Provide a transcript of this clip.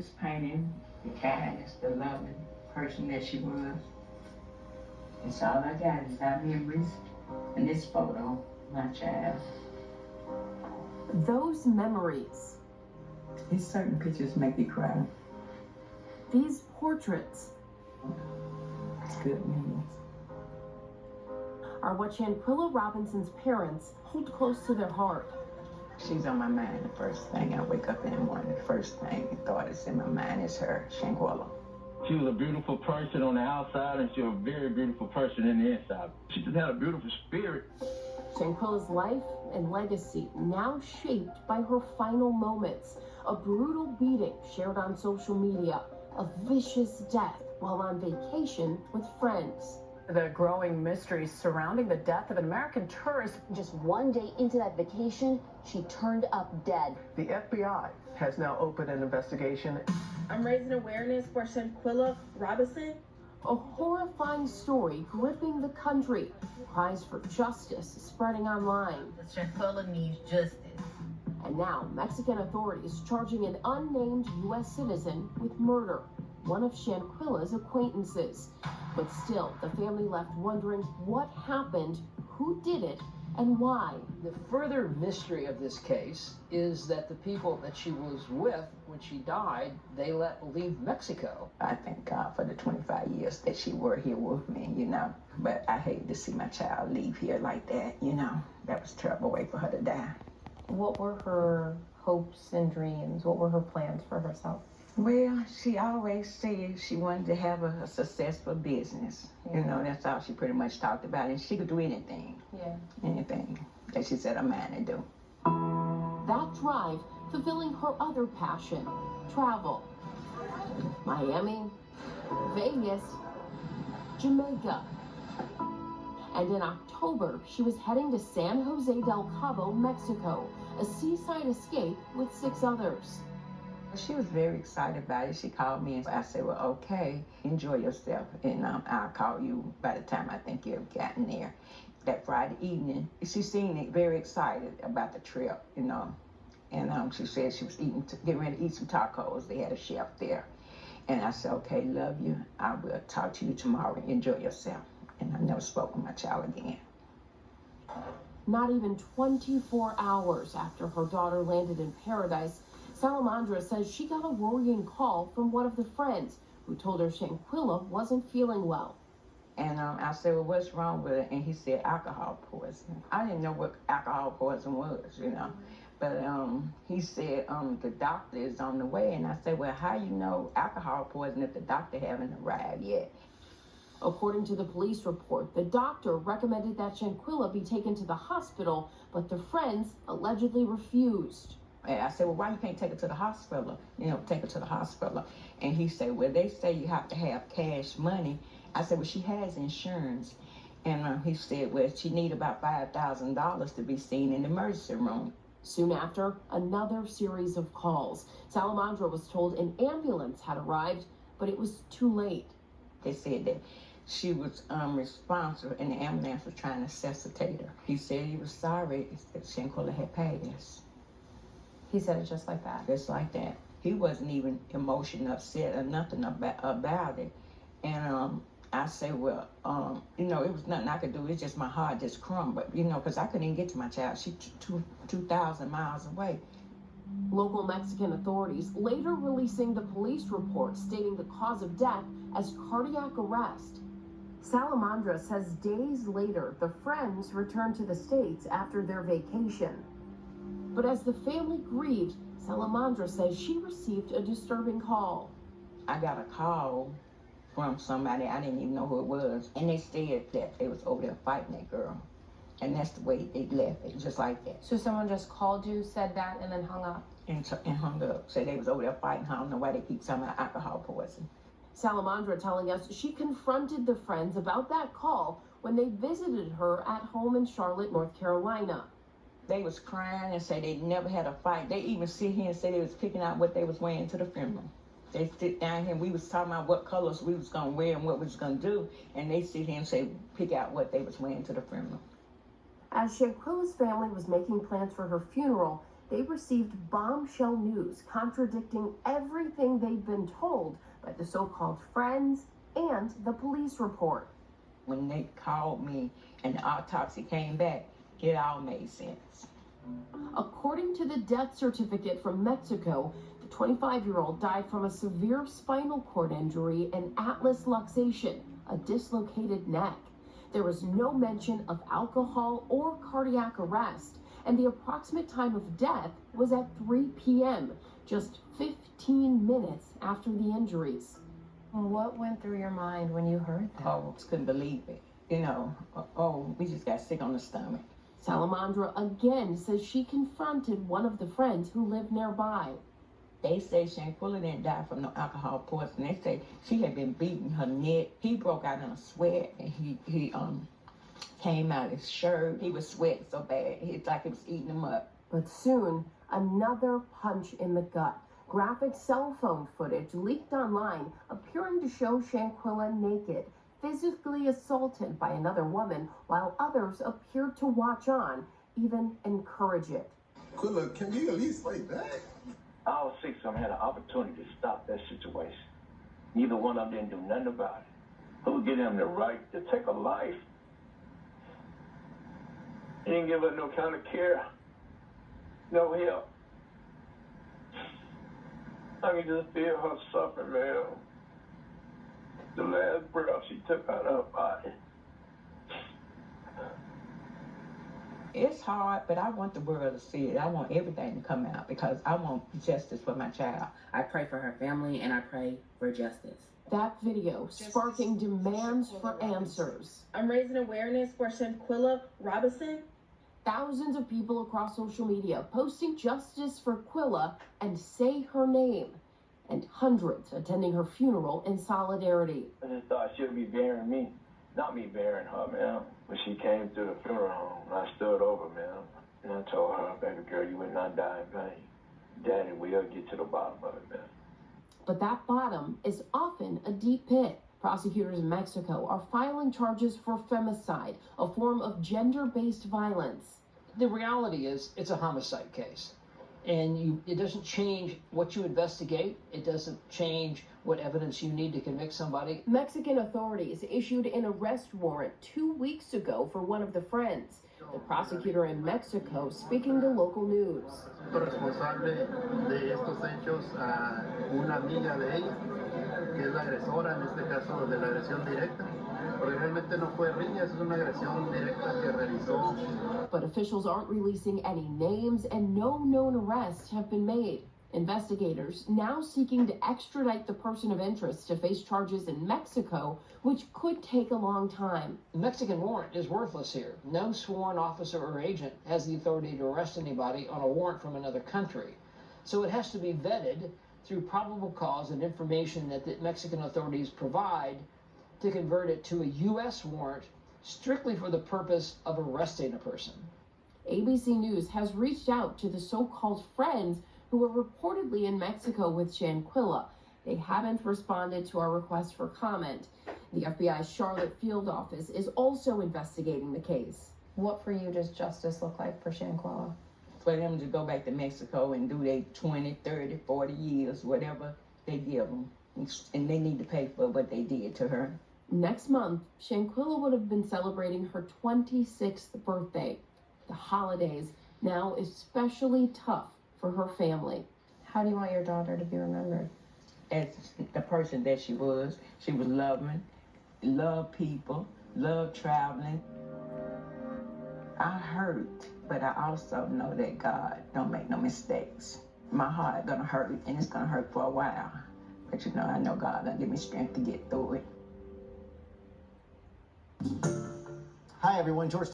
Just painting the kindness, the loving person that she was. It's all I got is our memories and this photo of my child. Those memories. These certain pictures make you cry. These portraits. It's good memories. Are what Shanquella Robinson's parents hold close to their heart. She's on my mind. The first thing I wake up in the morning, the first thing thought is in my mind is her, Shanquella. She was a beautiful person on the outside, and she was a very beautiful person in the inside. She just had a beautiful spirit. Shanquella's life and legacy now shaped by her final moments. A brutal beating shared on social media, a vicious death while on vacation with friends. The growing mysteries surrounding the death of an American tourist. Just one day into that vacation, she turned up dead. The FBI has now opened an investigation. I'm raising awareness for Shanquella Robinson. A horrifying story gripping the country. Cries for justice spreading online. Shanquella needs justice. And now Mexican authorities charging an unnamed U.S. citizen with murder, one of Shanquella's acquaintances. But still, the family left wondering what happened, who did it, and why. The further mystery of this case is that the people that she was with when she died, they let leave Mexico. I thank God for the 25 years that she were here with me, you know. But I hate to see my child leave here like that, you know. That was a terrible way for her to die. What were her hopes and dreams? What were her plans for herself? Well, she always said she wanted to have a successful business. Yeah. You know, that's all she pretty much talked about. And she could do anything. Yeah. Anything that she set her mind to do. That drive fulfilling her other passion, travel. Miami, Vegas, Jamaica. And in October, she was heading to San Jose del Cabo, Mexico, a seaside escape with 6 others. She was very excited about it. She called me and I said, well, okay, enjoy yourself. And I'll call you by the time I think you've gotten there. That Friday evening, she seemed very excited about the trip, you know. And she said she was getting ready to eat some tacos. They had a chef there. And I said, okay, love you. I will talk to you tomorrow. Enjoy yourself. And I never spoke with my child again. Not even 24 hours after her daughter landed in paradise, Salamandra says she got a worrying call from one of the friends who told her Shanquella wasn't feeling well. And I said, well, what's wrong with her? And he said, alcohol poisoning. I didn't know what alcohol poisoning was, you know. But he said, the doctor is on the way. And I said, well, how you know alcohol poisoning if the doctor haven't arrived yet? According to the police report, the doctor recommended that Shanquella be taken to the hospital, but the friends allegedly refused. And I said, well, why you can't take her to the hospital? You know, take her to the hospital. And he said, well, they say you have to have cash money. I said, well, she has insurance. And he said, well, she need about $5,000 to be seen in the emergency room. Soon after, another series of calls. Salamandra was told an ambulance had arrived, but it was too late. They said that she was responsible and the ambulance was trying to resuscitate her. He said he was sorry that Shanquella had passed. He said it just like that? Just like that. He wasn't even emotional, upset or nothing about it. And I said, well, you know, it was nothing I could do. It's just my heart just crumbled, you know, because I couldn't even get to my child. She's 2,000 miles away. Local Mexican authorities later releasing the police report stating the cause of death as cardiac arrest. Salamandra says days later, the friends returned to the States after their vacation. But as the family grieved, Salamandra says she received a disturbing call. I got a call from somebody, I didn't even know who it was, and they said that they was over there fighting that girl. And that's the way they left it, just like that. So someone just called you, said that, and then hung up? And hung up. Said they was over there fighting. I don't know why they keep talking about alcohol poisoning. Salamandra telling us she confronted the friends about that call when they visited her at home in Charlotte, North Carolina. They was crying and said they never had a fight. They even sit here and say they was picking out what they was wearing to the funeral. They sit down here and we was talking about what colors we was going to wear and what we was going to do. And they sit here and say, pick out what they was wearing to the funeral. As Shanquella's family was making plans for her funeral, they received bombshell news contradicting everything they'd been told by the so-called friends and the police report. When they called me and the autopsy came back, it all made sense. According to the death certificate from Mexico, the 25-year-old died from a severe spinal cord injury and atlas luxation, a dislocated neck. There was no mention of alcohol or cardiac arrest, and the approximate time of death was at 3 p.m., just 15 minutes after the injuries. What went through your mind when you heard that? Oh, just couldn't believe it. You know, we just got sick on the stomach. Salamandra again says she confronted one of the friends who lived nearby. They say Shanquella didn't die from no alcohol poisoning. They say she had been beating her neck. He broke out in a sweat, and he came out his shirt. He was sweating so bad, it's like it was eating him up. But soon, another punch in the gut. Graphic cell phone footage leaked online appearing to show Shanquella naked, physically assaulted by another woman, while others appeared to watch on, even encourage it. Quilla, can you at least fight back? All six of them had an opportunity to stop that situation. Neither one of them didn't do nothing about it. Who would give them the right to take a life? He didn't give her no kind of care, no help. I can just feel her suffering, man. The last breath she took out of her body. It's hard, but I want the world to see it. I want everything to come out because I want justice for my child. I pray for her family and I pray for justice. That video sparking demands for answers. I'm raising awareness for Shanquella Robinson. Thousands of people across social media posting justice for Quilla and say her name, and hundreds attending her funeral in solidarity. I just thought she'd be burying me, not me burying her, man. When she came to the funeral home, I stood over, man, and I told her, baby girl, you would not die in vain. Daddy will get to the bottom of it, man. But that bottom is often a deep pit. Prosecutors in Mexico are filing charges for femicide, a form of gender-based violence. The reality is it's a homicide case. And it doesn't change what you investigate. It doesn't change what evidence you need to convict somebody. Mexican authorities issued an arrest warrant 2 weeks ago for one of the friends. The prosecutor in Mexico speaking to local news. Responsable de estos hechos a una amiga de ella, que es la agresora en este caso de la agresión directa, porque realmente no fue riña, es una agresión directa que realizó. But officials aren't releasing any names and no known arrests have been made. Investigators now seeking to extradite the person of interest to face charges in Mexico, which could take a long time. The Mexican warrant is worthless here. No sworn officer or agent has the authority to arrest anybody on a warrant from another country. So it has to be vetted through probable cause and information that the Mexican authorities provide to convert it to a U.S. warrant strictly for the purpose of arresting a person. ABC News has reached out to the so-called friends who are reportedly in Mexico with Shanquella. They haven't responded to our request for comment. The FBI's Charlotte field office is also investigating the case. What for you does justice look like for Shanquella? For them to go back to Mexico and do their 20, 30, 40 years, whatever they give them. And they need to pay for what they did to her. Next month, Shanquella would have been celebrating her 26th birthday. The holidays now especially tough for her family. How do you want your daughter to be remembered? As the person that she was loving, loved people, loved traveling. I hurt, but I also know that God don't make no mistakes. My heart gonna hurt, and it's gonna hurt for a while. But you know, I know God gonna give me strength to get through it. Hi everyone, George.